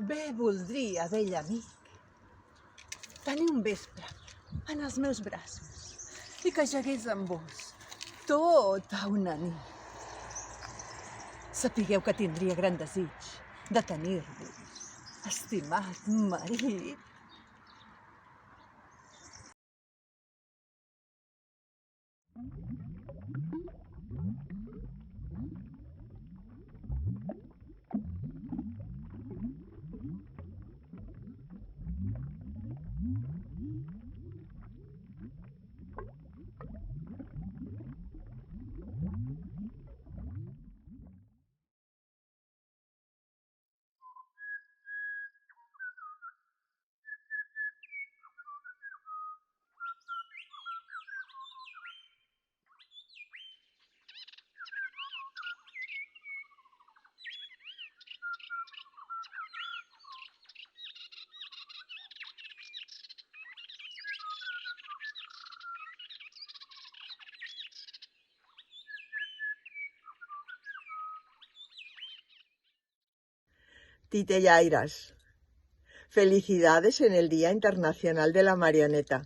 Bé voldria, vell amic, tenir un vespre en els meus braços i que jagués amb vos tota una nit. Sapigueu que tindria gran desig de tenir-vos, estimat marit. Titellairas, felicidades en el Día Internacional de la Marioneta.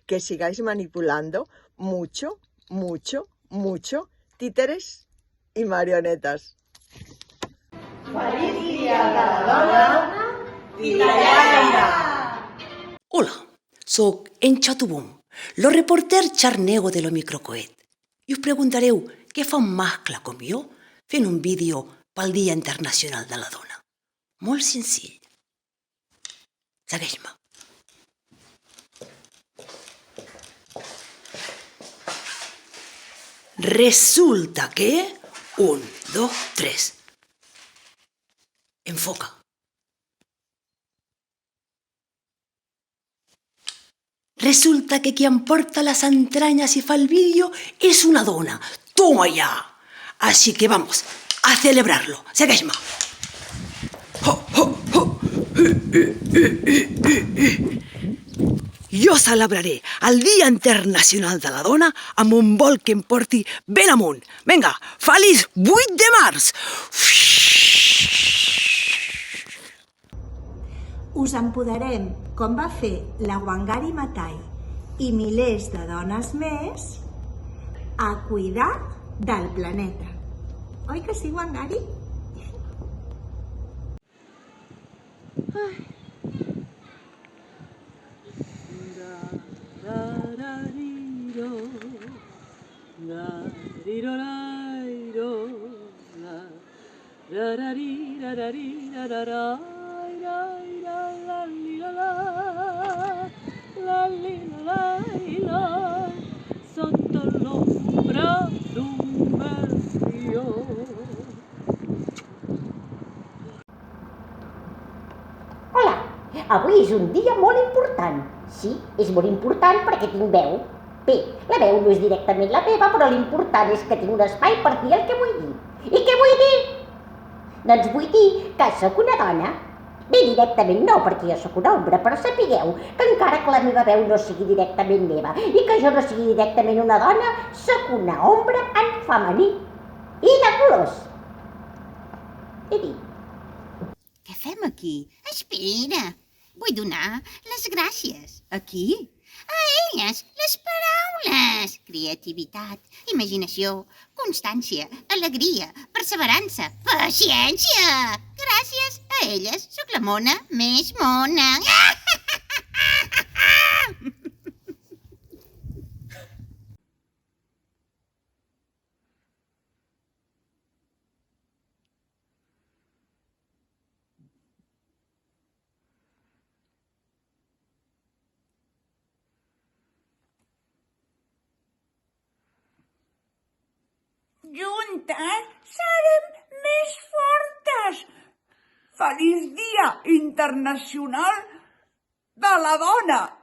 Que sigáis manipulando mucho, mucho, mucho títeres y marionetas. Feliç dia de la dona, Titellaire! Hola, soc en Chatubum, lo reporter charnego de lo microcoet. I us preguntareu què fa un mascle com jo fent un vídeo pel Dia Internacional de la Dona. Molt senzill. Segueix-me. Resulta que... 1, 2, 3. Enfoca. Resulta que quien porta las entrañas y fa el vídeo es una dona. ¡Toma ya! Así que vamos a celebrarlo. Segueix-me. Jo celebraré el Dia Internacional de la Dona amb un vol que em porti ben amunt. Vinga, feliç 8 de març! Us empoderem, com va fer la Wangari Maathai i milers de dones més, a cuidar del planeta. Oi que sí, Wangari? Sotto l'ombra d'un bel rio. Hola, avui és un dia molt important. Sí, és molt important perquè tinc veu. Bé, la veu no és directament la meva, però l'important és que tinc un espai per dir el que vull dir. I què vull dir? Doncs vull dir que sóc una dona. Bé, directament no, perquè jo sóc un home, però sapigueu que encara que la meva veu no sigui directament meva i que jo no sigui directament una dona, sóc una ombra en femení i de colors. He dit. Què fem aquí? Espera, vull donar les gràcies. A qui? A elles, les paraules. Creativitat, imaginació, constància, alegria, perseverança, paciència. Gràcies a elles sóc la mona més mona. Juntes serem més fortes. Feliç Dia Internacional de la Dona!